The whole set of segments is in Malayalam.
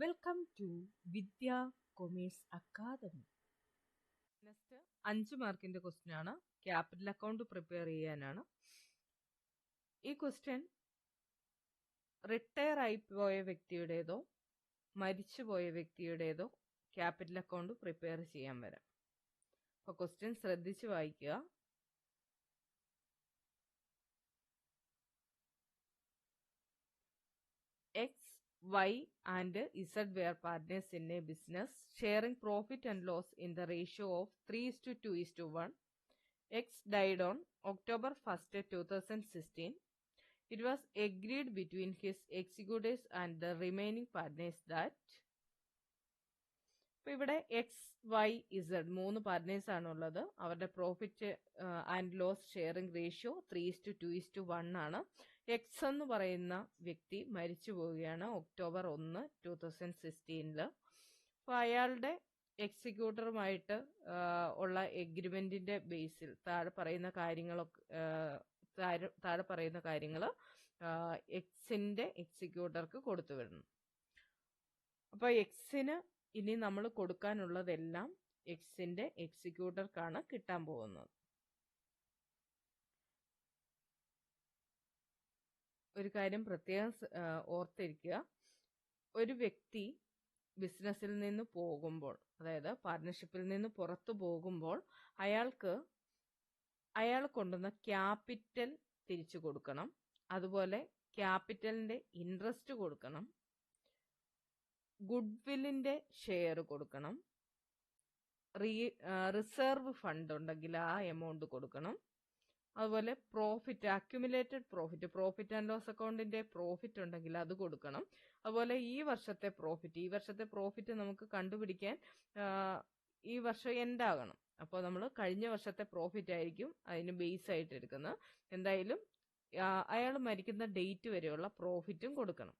Welcome to Vidya commerce academy. Next 5 മാർക്കിന്റെ ക്വസ്റ്റ്യൻ ആണ്. ക്യാപിറ്റൽ അക്കൗണ്ട് പ്രിപ്പയർ ചെയ്യാനാണ്. ഈ ക്വസ്റ്റ്യൻ റിട്ടയർ ആയി പോയ വ്യക്തിയുടേതോ മരിച്ചുപോയ വ്യക്തിയുടേതോ ക്യാപിറ്റൽ അക്കൗണ്ട് പ്രിപ്പയർ ചെയ്യാൻ വരാം. അപ്പോൾ ക്വസ്റ്റ്യൻ ശ്രദ്ധിച്ച് വായിക്കുക. X Y and Z were partners in a business, sharing profit and loss in the ratio of 3:2:1. X died on October 1st, 2016. It was agreed between his executives and the remaining partners that ഇപ്പോൾ ഇവിടെ എക്സ് വൈ ഇസഡ് 3 പാർട്ട്നേഴ്സ് ആണുള്ളത്. അവരുടെ profit and loss sharing ratio 3:2:1 ആണ്. എക്സ് എന്ന് പറയുന്ന വ്യക്തി മരിച്ചു പോവുകയാണ് October 1, 2016. അപ്പോൾ അയാളുടെ എക്സിക്യൂട്ടറുമായിട്ട് ഉള്ള എഗ്രിമെന്റിന്റെ ബേസിൽ താഴെ പറയുന്ന കാര്യങ്ങൾ എക്സിന്റെ എക്സിക്യൂട്ടർക്ക് കൊടുത്തു വിടണം. അപ്പോൾ എക്സിന് ഇനി നമ്മൾ കൊടുക്കാനുള്ളതെല്ലാം എക്സിന്റെ എക്സിക്യൂട്ടർക്കാണ് കിട്ടാൻ പോകുന്നത്. ഒരു കാര്യം പ്രത്യേകം ഓർത്തിരിക്കുക, ഒരു വ്യക്തി ബിസിനസ്സിൽ നിന്ന് പോകുമ്പോൾ, അതായത് പാർട്ട്ണർഷിപ്പിൽ നിന്ന് പുറത്തു പോകുമ്പോൾ അയാൾ കൊണ്ടുവന്ന ക്യാപിറ്റൽ തിരിച്ചു കൊടുക്കണം. അതുപോലെ ക്യാപിറ്റലിന്റെ ഇൻട്രസ്റ്റ് കൊടുക്കണം. ഗുഡ്വില്ലിന്റെ ഷെയർ കൊടുക്കണം. റിസർവ് ഫണ്ട് ഉണ്ടെങ്കിൽ ആ എമൗണ്ട് കൊടുക്കണം. അതുപോലെ profit, accumulated profit and loss അക്കൗണ്ടിന്റെ പ്രോഫിറ്റ് ഉണ്ടെങ്കിൽ അത് കൊടുക്കണം. അതുപോലെ ഈ വർഷത്തെ പ്രോഫിറ്റ് നമുക്ക് കണ്ടുപിടിക്കാൻ ഈ വർഷം എൻഡ് ആകണം. അപ്പോൾ നമ്മൾ കഴിഞ്ഞ വർഷത്തെ പ്രോഫിറ്റ് ആയിരിക്കും അതിന് ബേസ് ആയിട്ട് എടുക്കുന്നത്. എന്തായാലും അയാൾ മരിക്കുന്ന ഡേറ്റ് വരെയുള്ള പ്രോഫിറ്റും കൊടുക്കണം.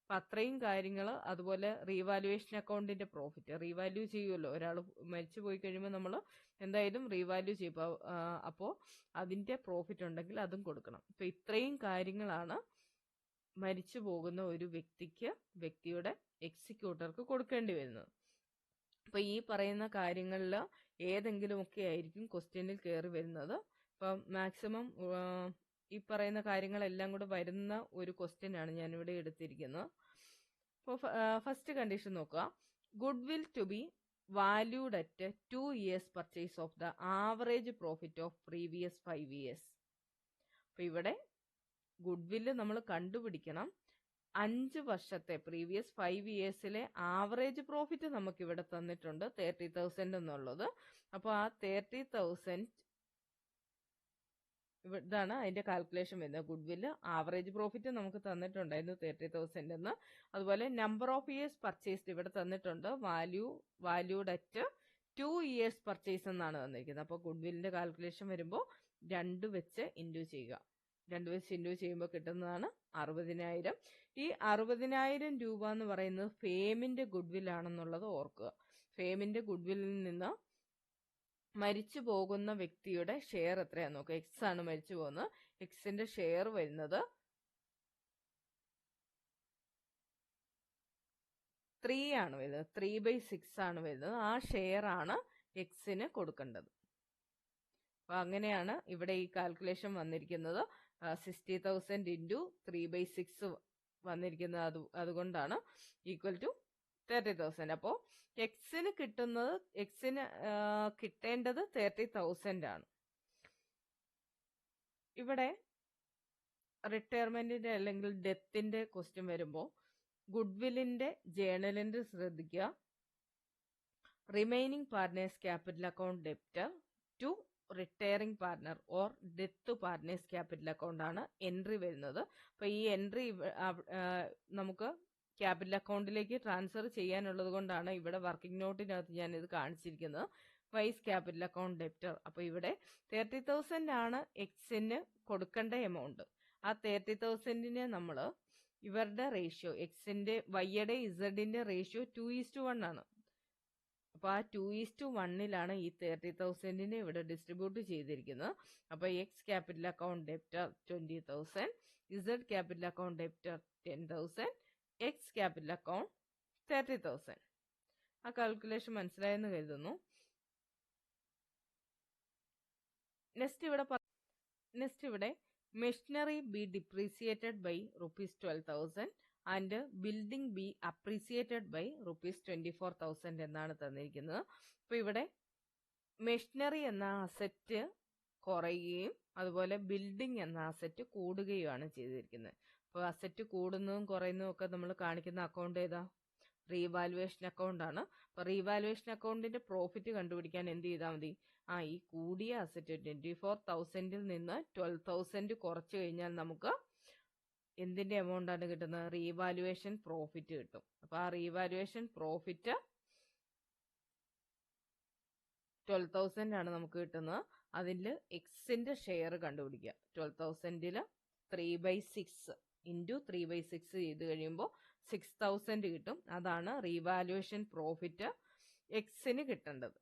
അപ്പം അത്രയും കാര്യങ്ങൾ. അതുപോലെ റീവാലുവേഷൻ അക്കൗണ്ടിന്റെ പ്രോഫിറ്റ് റീവാല്യൂ ചെയ്യുമല്ലോ, ഒരാൾ മരിച്ചു പോയി കഴിയുമ്പോൾ നമ്മൾ എന്തായാലും റീവാല്യൂ ചെയ്യും. അപ്പോൾ അതിന്റെ പ്രോഫിറ്റ് ഉണ്ടെങ്കിൽ അതും കൊടുക്കണം. ഇപ്പൊ ഇത്രയും കാര്യങ്ങളാണ് മരിച്ചു പോകുന്ന ഒരു വ്യക്തിയുടെ എക്സിക്യൂട്ടർക്ക് കൊടുക്കേണ്ടി വരുന്നത്. അപ്പൊ ഈ പറയുന്ന കാര്യങ്ങളിൽ ഏതെങ്കിലുമൊക്കെ ആയിരിക്കും ക്വസ്റ്റ്യനിൽ കയറി വരുന്നത്. അപ്പം മാക്സിമം ഈ പറയുന്ന കാര്യങ്ങളെല്ലാം കൂടെ വരുന്ന ഒരു ക്വസ്റ്റ്യൻ ആണ് ഞാനിവിടെ എടുത്തിരിക്കുന്നത്. അപ്പോൾ ഫസ്റ്റ് കണ്ടീഷൻ നോക്കുക. Goodwill to be valued at 2 years purchase of the average profit of previous 5 years. അപ്പൊ ഇവിടെ ഗുഡ്വില്ല് നമ്മൾ കണ്ടുപിടിക്കണം. 5 വർഷത്തെ പ്രീവിയസ് 5 yearsലെ ആവറേജ് പ്രോഫിറ്റ് നമുക്ക് ഇവിടെ തന്നിട്ടുണ്ട് 30,000 എന്നുള്ളത്. അപ്പോൾ ആ 30,000 ഇതാണ് അതിന്റെ കാൽക്കുലേഷൻ വരുന്നത്. ഗുഡ്വില്ല് ആവറേജ് പ്രോഫിറ്റ് നമുക്ക് തന്നിട്ടുണ്ടായിരുന്നു 30,000 എന്ന്. അതുപോലെ നമ്പർ ഓഫ് ഇയേഴ്സ് പർച്ചേസ്ഡ് ഇവിടെ തന്നിട്ടുണ്ട്. വാല്യൂഡ് അറ്റ് 2 years പർച്ചേസ് എന്നാണ് തന്നിരിക്കുന്നത്. അപ്പോൾ ഗുഡ്വില്ലിന്റെ കാൽക്കുലേഷൻ വരുമ്പോൾ 2 വെച്ച് ഇൻഡ്യൂ ചെയ്യുക. 2 വെച്ച് ഇൻഡ്യൂ ചെയ്യുമ്പോൾ കിട്ടുന്നതാണ് 60,000. ഈ 60,000 രൂപ എന്ന് പറയുന്നത് ഫേമിന്റെ ഗുഡ്വില്ലാണെന്നുള്ളത് ഓർക്കുക. ഫേമിന്റെ ഗുഡ്വില്ലിൽ നിന്ന് മരിച്ചു പോകുന്ന വ്യക്തിയുടെ ഷെയർ എത്രയാന്ന് നോക്കുക. എക്സ് ആണ് മരിച്ചു പോകുന്നത്. എക്സിന്റെ ഷെയർ വരുന്നത് 3 ആണ് വരുന്നത്. 3/6 ആണ് വരുന്നത്. ആ ഷെയർ ആണ് എക്സിന് കൊടുക്കേണ്ടത്. അപ്പൊ അങ്ങനെയാണ് ഇവിടെ ഈ കാൽക്കുലേഷൻ വന്നിരിക്കുന്നത്. 60,000 ഇൻറ്റു 3/6 വന്നിരിക്കുന്നത്. അതുകൊണ്ടാണ് ഈക്വൽ ടു 30,000. അപ്പോൾ എക്സിന് കിട്ടേണ്ടത് 30,000 ആണ്. ഇവിടെ റിട്ടയർമെന്റിന്റെ അല്ലെങ്കിൽ ഡെത്തിന്റെ ക്വസ്റ്റ്യൻ വരുമ്പോൾ ഗുഡ്വില്ലിന്റെ ജേണൽ എൻട്രി ശ്രദ്ധിക്കുക. Remaining partners capital account debtor to retiring partner or death partners capital account ആണ് എൻട്രി വരുന്നത്. അപ്പൊ ഈ എൻട്രി നമുക്ക് ക്യാപിറ്റൽ അക്കൗണ്ടിലേക്ക് ട്രാൻസ്ഫർ ചെയ്യാനുള്ളത് കൊണ്ടാണ് ഇവിടെ വർക്കിംഗ് നോട്ടിനകത്ത് ഞാൻ ഇത് കാണിച്ചിരിക്കുന്നത്. Y's capital account debtor. അപ്പൊ ഇവിടെ 30,000 ആണ് എക്സിന് കൊടുക്കേണ്ട എമൗണ്ട്. ആ 30,000നെ നമ്മൾ ഇവരുടെ റേഷ്യോ എക്സിന്റെ വൈയുടെ ഇസഡിന്റെ റേഷ്യോ 2:1 ആണ്. അപ്പൊ ആ 2:1 ഈ 30,000നെ ഇവിടെ ഡിസ്ട്രിബ്യൂട്ട് ചെയ്തിരിക്കുന്നത്. അപ്പൊ X capital account debtor 20,000, Z capital account debtor 10,000, X capital account 30,000. ആ കാൽക്കുലേഷൻ മനസ്സിലായെന്ന് കരുതുന്നു. നെക്സ്റ്റ് ഇവിടെ machinery be depreciated by ₹12,000 and building be appreciated by ₹24,000 എന്നാണ് തന്നിരിക്കുന്നത്. അപ്പോൾ ഇവിടെ മെഷീനറി എന്ന അസറ്റ് കുറയുകയും അതുപോലെ ബിൽഡിംഗ് എന്ന അസറ്റ് കൂടുകയുമാണ് ചെയ്തിരിക്കുന്നത്. അപ്പോൾ അസറ്റ് കൂടുന്നതും കുറയുന്നതും ഒക്കെ നമ്മൾ കാണിക്കുന്ന അക്കൗണ്ട് ഏതാ? റീവാലുവേഷൻ അക്കൗണ്ട് ആണ്. അപ്പോൾ റീവാലുവേഷൻ അക്കൗണ്ടിന്റെ പ്രോഫിറ്റ് കണ്ടുപിടിക്കാൻ എന്ത് ചെയ്താൽ മതി? ഈ കൂടിയ അസറ്റ് 24,000 നിന്ന് 12,000 കുറച്ച് കഴിഞ്ഞാൽ നമുക്ക് എന്തിന്റെ എമൗണ്ട് ആണ് കിട്ടുന്നത്? റീവാലുവേഷൻ പ്രോഫിറ്റ് കിട്ടും. അപ്പോൾ ആ റീവാലുവേഷൻ പ്രോഫിറ്റ് 12,000 ആണ് നമുക്ക് കിട്ടുന്നത്. അതിൽ എക്സിന്റെ ഷെയർ കണ്ടുപിടിക്കുക. 12,000 3/6 ഇൻറ്റു 3/6 ചെയ്ത് കഴിയുമ്പോൾ 6,000 കിട്ടും. അതാണ് റീവാലുവേഷൻ പ്രോഫിറ്റ് എക്സിന് കിട്ടേണ്ടത്.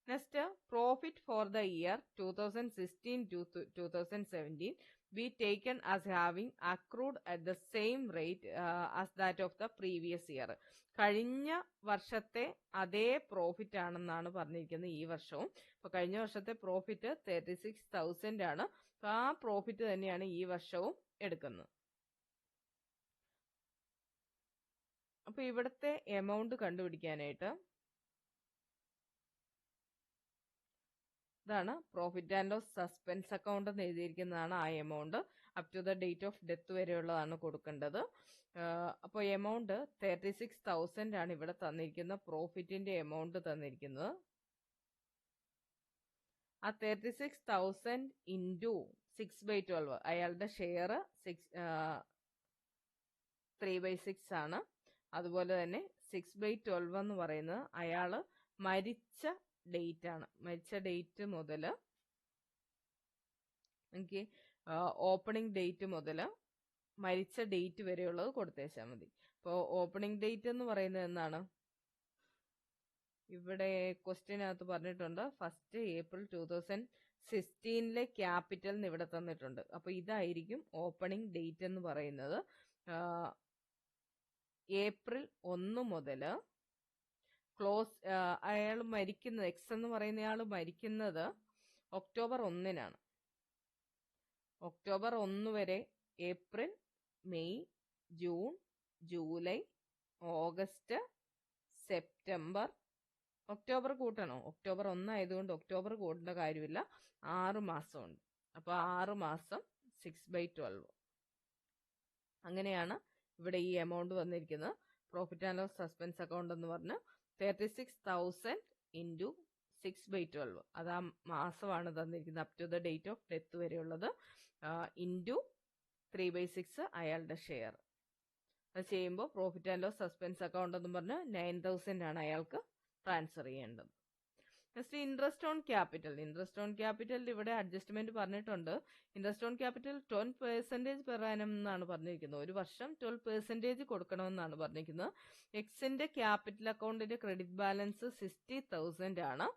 Next, profit for the year 2016 to 2017 be taken as having accrued at the same rate as that of the previous year. കഴിഞ്ഞ വർഷത്തെ അതേ പ്രോഫിറ്റ് ആണെന്നാണ് പറഞ്ഞിരിക്കുന്നത് ഈ വർഷവും. അപ്പൊ കഴിഞ്ഞ വർഷത്തെ പ്രോഫിറ്റ് 36,000 ആണ്. അപ്പൊ ആ പ്രോഫിറ്റ് തന്നെയാണ് ഈ വർഷവും എടുക്കുന്നത്. അപ്പൊ ഇവിടുത്തെ എമൗണ്ട് കണ്ടുപിടിക്കാനായിട്ട് ഇതാണ് profit and loss suspense account എന്ന് എഴുതിയിരിക്കുന്നതാണ് ആ amount. Up to the date of death വരെയുള്ളതാണ് കൊടുക്കേണ്ടത്. അപ്പോൾ എമൗണ്ട് 36,000 ആണ് ഇവിടെ തന്നിരിക്കുന്ന പ്രോഫിറ്റിന്റെ എമൗണ്ട് തന്നിരിക്കുന്നത്. ആ 36,000 ഇൻറ്റു 6/12 അയാളുടെ ഷെയർ 3/6 ആണ്. അതുപോലെ തന്നെ 6/12 എന്ന് പറയുന്നത് അയാൾ മരിച്ച ഡേറ്റ് ആണ്. മരിച്ച ഡേറ്റ് മുതൽ എനിക്ക് ഓപ്പണിംഗ് ഡേറ്റ് മുതൽ മരിച്ച ഡേറ്റ് വരെയുള്ളത് കൊടുത്തേച്ചാൽ മതി. അപ്പോൾ ഓപ്പണിംഗ് ഡേറ്റ് എന്ന് പറയുന്നത് എന്നാണ്? ഇവിടെ ക്വസ്റ്റ്യനകത്ത് പറഞ്ഞിട്ടുണ്ട് 1 April 2016 ക്യാപിറ്റൽ എന്ന് ഇവിടെ തന്നിട്ടുണ്ട്. അപ്പോൾ ഇതായിരിക്കും ഓപ്പണിംഗ് ഡേറ്റ് എന്ന് പറയുന്നത്. April 1 മുതൽ ക്ലോസ് അയാൾ മരിക്കുന്നത്, എക്സ് എന്ന് പറയുന്നയാൾ മരിക്കുന്നത് October 1-നാണ്. October 1 വരെ April, May, June, July, August, September, October കൂട്ടണോ? October 1 ആയതുകൊണ്ട് ഒക്ടോബർ കൂട്ടേണ്ട കാര്യമില്ല. 6 മാസമുണ്ട്. അപ്പോൾ 6 മാസം 6/12. അങ്ങനെയാണ് ഇവിടെ ഈ എമൗണ്ട് വന്നിരിക്കുന്നത്. Profit and loss suspense account എന്ന് പറഞ്ഞ് 36,000 ഇൻറ്റു 6/12 അത് ആ മാസമാണ് തന്നിരിക്കുന്നത്. Up to the date of death വരെയുള്ളത് ഇൻറ്റു 3/6 അയാളുടെ ഷെയർ. അത് ചെയ്യുമ്പോൾ profit and loss suspense account എന്ന് പറഞ്ഞ് 9,000 ആണ് അയാൾക്ക് ട്രാൻസ്ഫർ ചെയ്യേണ്ടത്. Next, interest on capital. Interest on capital ഇവിടെ അഡ്ജസ്റ്റ്മെന്റ് പറഞ്ഞിട്ടുണ്ട്. Interest on capital 12% per annum എന്നാണ് പറഞ്ഞിരിക്കുന്നത്. ഒരു വർഷം 12% കൊടുക്കണമെന്നാണ് പറഞ്ഞിരിക്കുന്നത്. എക്സിന്റെ ക്യാപിറ്റൽ അക്കൗണ്ടിന്റെ ക്രെഡിറ്റ് ബാലൻസ് 60,000 ആണ്.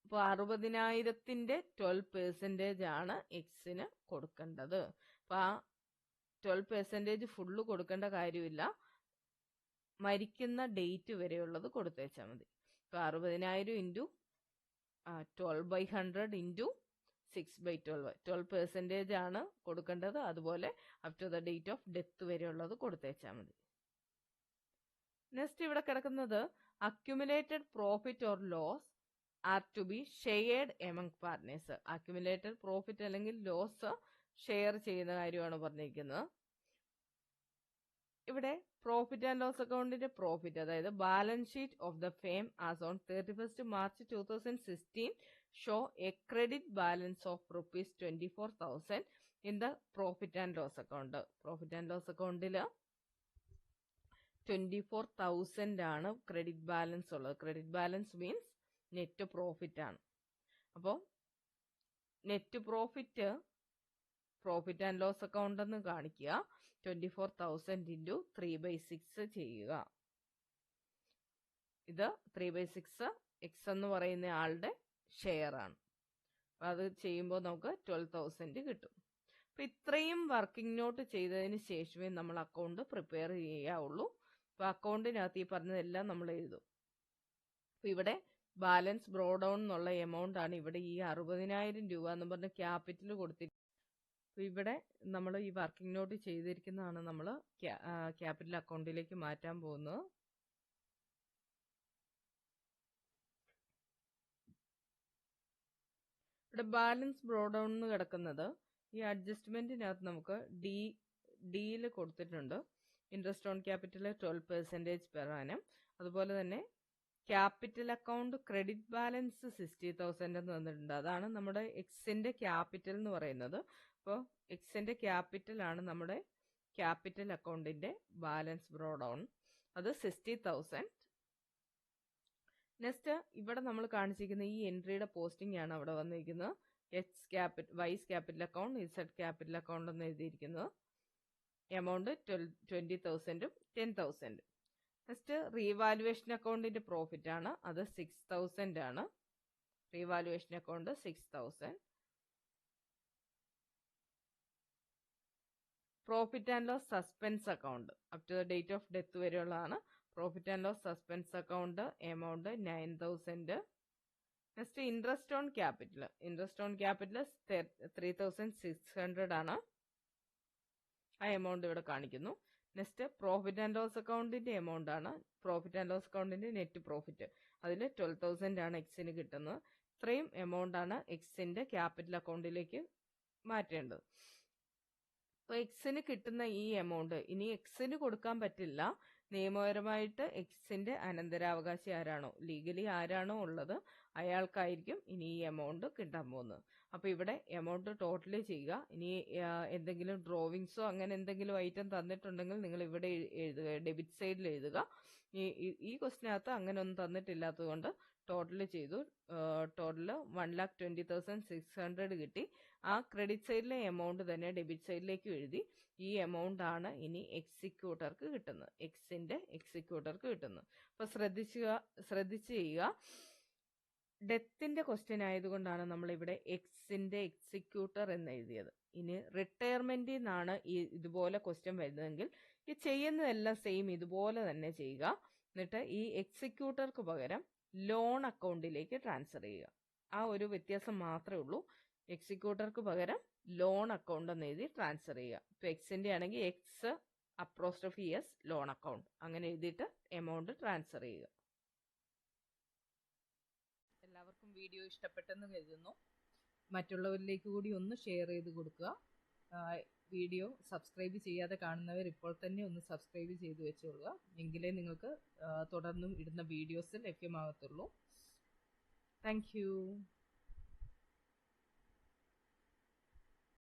അപ്പോൾ 60,000ന്റെ 12% ആണ് എക്സിന് കൊടുക്കേണ്ടത്. അപ്പൊ ആ 12% ഫുള്ള് കൊടുക്കേണ്ട കാര്യമില്ല. മരിക്കുന്ന ഡേറ്റ് വരെയുള്ളത് കൊടുത്തേച്ചാൽ മതി. ഇപ്പൊ 60,000 ഇൻറ്റു 12/100 ഇൻറ്റു 6/12 12% ആണ് കൊടുക്കേണ്ടത്. അതുപോലെ up to the date of death വരെയുള്ളത് കൊടുത്തേച്ചാൽ മതി. നെക്സ്റ്റ് ഇവിടെ കിടക്കുന്നത് accumulated profit or loss are to be shared among partners. Accumulated profit അല്ലെങ്കിൽ ലോസ് ഷെയർ ചെയ്യുന്ന കാര്യമാണ് പറഞ്ഞിരിക്കുന്നത്. ഇവിടെ പ്രോഫിറ്റ് ആൻഡ് ലോസ് അക്കൗണ്ടിന്റെ പ്രോഫിറ്റ്, അതായത് balance sheet of the firm as on 31st March 2016 show a credit balance of ₹24,000 in the profit and loss account. Profit and loss അക്കൗണ്ടിൽ 24,000 ആണ് ക്രെഡിറ്റ് ബാലൻസ് ഉള്ളത്. Credit balance means net profit ആണ്. അപ്പോൾ net profit profit and loss account എന്ന് കാണിക്കുക. 24,000 ഇൻറ്റു 3/6 ചെയ്യുക. ഇത് 3/6 എക്സ് എന്ന് പറയുന്ന ആളുടെ ഷെയർ ആണ്. അത് ചെയ്യുമ്പോൾ നമുക്ക് 12,000 കിട്ടും. അപ്പോൾ ഇത്രയും വർക്കിംഗ് നോട്ട് ചെയ്തതിന് ശേഷമേ നമ്മൾ അക്കൗണ്ട് പ്രിപ്പയർ ചെയ്യാവുള്ളൂ. അപ്പോൾ അക്കൗണ്ടിനകത്ത് ഈ പറഞ്ഞതെല്ലാം നമ്മൾ എഴുതും. അപ്പോൾ ഇവിടെ ബാലൻസ് ബ്രോ ഡൗൺ എന്നുള്ള എമൗണ്ട് ആണ് ഇവിടെ ഈ 60,000 രൂപ എന്ന് പറഞ്ഞ് ക്യാപിറ്റൽ കൊടുത്തിരിക്കുന്നത്. അപ്പോൾ ഇവിടെ നമ്മൾ ഈ വർക്കിംഗ് നോട്ട് ചെയ്തിരിക്കുന്നതാണ് നമ്മൾ ക്യാപിറ്റൽ അക്കൗണ്ടിലേക്ക് മാറ്റാൻ പോകുന്നത്. ഇവിടെ ബാലൻസ് ബ്രോ ഡൗൺ എന്ന് കിടക്കുന്നത് ഈ അഡ്ജസ്റ്റ്മെന്റിനകത്ത് നമുക്ക് ഡിയിൽ കൊടുത്തിട്ടുണ്ട്. Interest on capital 12% per annum. അതുപോലെ തന്നെ ക്യാപിറ്റൽ അക്കൗണ്ട് ക്രെഡിറ്റ് ബാലൻസ് 60,000 എന്ന് തന്നിട്ടുണ്ട്. അതാണ് നമ്മുടെ എക്സിന്റെ ക്യാപിറ്റൽ എന്ന് പറയുന്നത്. അപ്പോൾ എക്സിന്റെ ക്യാപിറ്റൽ ആണ് നമ്മുടെ ക്യാപിറ്റൽ അക്കൗണ്ടിന്റെ ബാലൻസ് ബ്രോ ഡൗൺ, അത് 60,000. നെക്സ്റ്റ് ഇവിടെ നമ്മൾ കാണിച്ചിരിക്കുന്ന ഈ എൻട്രിയുടെ പോസ്റ്റിംഗ് ആണ് അവിടെ വന്നിരിക്കുന്നത്. Y's capital account, Z capital account എന്ന് എഴുതിയിരിക്കുന്നത്. എമൗണ്ട് 20,000ഉം 10,000. നെക്സ്റ്റ് റീവാലുവേഷൻ അക്കൗണ്ടിന്റെ പ്രോഫിറ്റ് ആണ്, അത് 6,000 ആണ്. Revaluation account 6,000. Profit and loss suspense account up to the date of death വരെയുള്ളതാണ്. Profit and loss suspense account amount 9,000. Next interest on capital 3,600 ആണ്. ആ എമൗണ്ട് ഇവിടെ കാണിക്കുന്നു. നെക്സ്റ്റ് പ്രോഫിറ്റ് ആൻഡ് ലോസ് അക്കൗണ്ടിന്റെ എമൗണ്ട് ആണ്. പ്രോഫിറ്റ് ആൻഡ് ലോസ് അക്കൗണ്ടിന്റെ നെറ്റ് പ്രോഫിറ്റ്, അതിൽ 12,000 ആണ് എക്സിന് കിട്ടുന്നത്. ഇത്രയും എമൗണ്ട് ആണ് എക്സിന്റെ ക്യാപിറ്റൽ അക്കൗണ്ടിലേക്ക് മാറ്റേണ്ടത്. അപ്പോൾ എക്സിന് കിട്ടുന്ന ഈ എമൗണ്ട് ഇനി എക്സിന് കൊടുക്കാൻ പറ്റില്ല. നിയമപരമായിട്ട് എക്സിന്റെ അനന്തരാവകാശി ആരാണോ, ലീഗലി ആരാണോ ഉള്ളത്, അയാൾക്കായിരിക്കും ഇനി ഈ എമൗണ്ട് കിട്ടാൻ പോകുന്നത്. അപ്പോൾ ഇവിടെ എമൗണ്ട് ടോട്ടലി ചെയ്യുക. ഇനി എന്തെങ്കിലും ഡ്രോവിങ്സോ അങ്ങനെ എന്തെങ്കിലും ഐറ്റം തന്നിട്ടുണ്ടെങ്കിൽ നിങ്ങൾ ഇവിടെ എഴുതുക, ഡെബിറ്റ് സൈഡിൽ എഴുതുക. ഈ ക്വസ്റ്റിനകത്ത് അങ്ങനെ ഒന്നും തന്നിട്ടില്ലാത്തത് കൊണ്ട് ടോട്ടൽ ചെയ്തു. ടോട്ടൽ 1,20,600 കിട്ടി. ആ ക്രെഡിറ്റ് സൈഡിലെ എമൗണ്ട് തന്നെ ഡെബിറ്റ് സൈഡിലേക്ക് എഴുതി. ഈ എമൗണ്ട് ആണ് ഇനി എക്സിക്യൂട്ടർക്ക് കിട്ടുന്നത്, എക്സിന്റെ എക്സിക്യൂട്ടർക്ക് കിട്ടുന്നത്. അപ്പോൾ ശ്രദ്ധിച്ച് ചെയ്യുക. ഡെത്തിന്റെ ക്വസ്റ്റ്യൻ ആയതുകൊണ്ടാണ് നമ്മൾ ഇവിടെ എക്സിന്റെ എക്സിക്യൂട്ടർ എന്ന് എഴുതിയത്. ഇനി റിട്ടയർമെന്റിൽ നിന്നാണ് ഇതുപോലെ ക്വസ്റ്റ്യൻ വരുന്നതെങ്കിൽ ഈ ചെയ്യുന്നതെല്ലാം സെയിം ഇതുപോലെ തന്നെ ചെയ്യുക. എന്നിട്ട് ഈ എക്സിക്യൂട്ടർക്ക് പകരം ലോൺ അക്കൗണ്ടിലേക്ക് ട്രാൻസ്ഫർ ചെയ്യുക. ആ ഒരു വ്യത്യാസം മാത്രമേ ഉള്ളൂ. എക്സിക്യൂട്ടർക്ക് പകരം ലോൺ അക്കൗണ്ട് എന്ന് എഴുതി ട്രാൻസ്ഫർ ചെയ്യുക. ഇപ്പോൾ എക്സിന്റെ ആണെങ്കിൽ എക്സ് അപ്രോസ്ട്രോഫി എസ് ലോൺ അക്കൗണ്ട് അങ്ങനെ എഴുതിയിട്ട് എമൗണ്ട് ട്രാൻസ്ഫർ ചെയ്യുക. എല്ലാവർക്കും വീഡിയോ ഇഷ്ടപ്പെട്ടെന്ന് കരുതുന്നു. മറ്റുള്ളവരിലേക്ക് കൂടി ഒന്ന് ഷെയർ ചെയ്ത് കൊടുക്കുക. വീഡിയോ സബ്സ്ക്രൈബ് ചെയ്യാതെ കാണുന്നവർ ഇപ്പോൾ തന്നെ ഒന്ന് സബ്സ്ക്രൈബ് ചെയ്ത് വെച്ചോളുക. എങ്കിലേ നിങ്ങൾക്ക് തുടർന്നും ഇടുന്ന വീഡിയോസ് ലഭ്യമാകത്തുള്ളൂ. Thank you.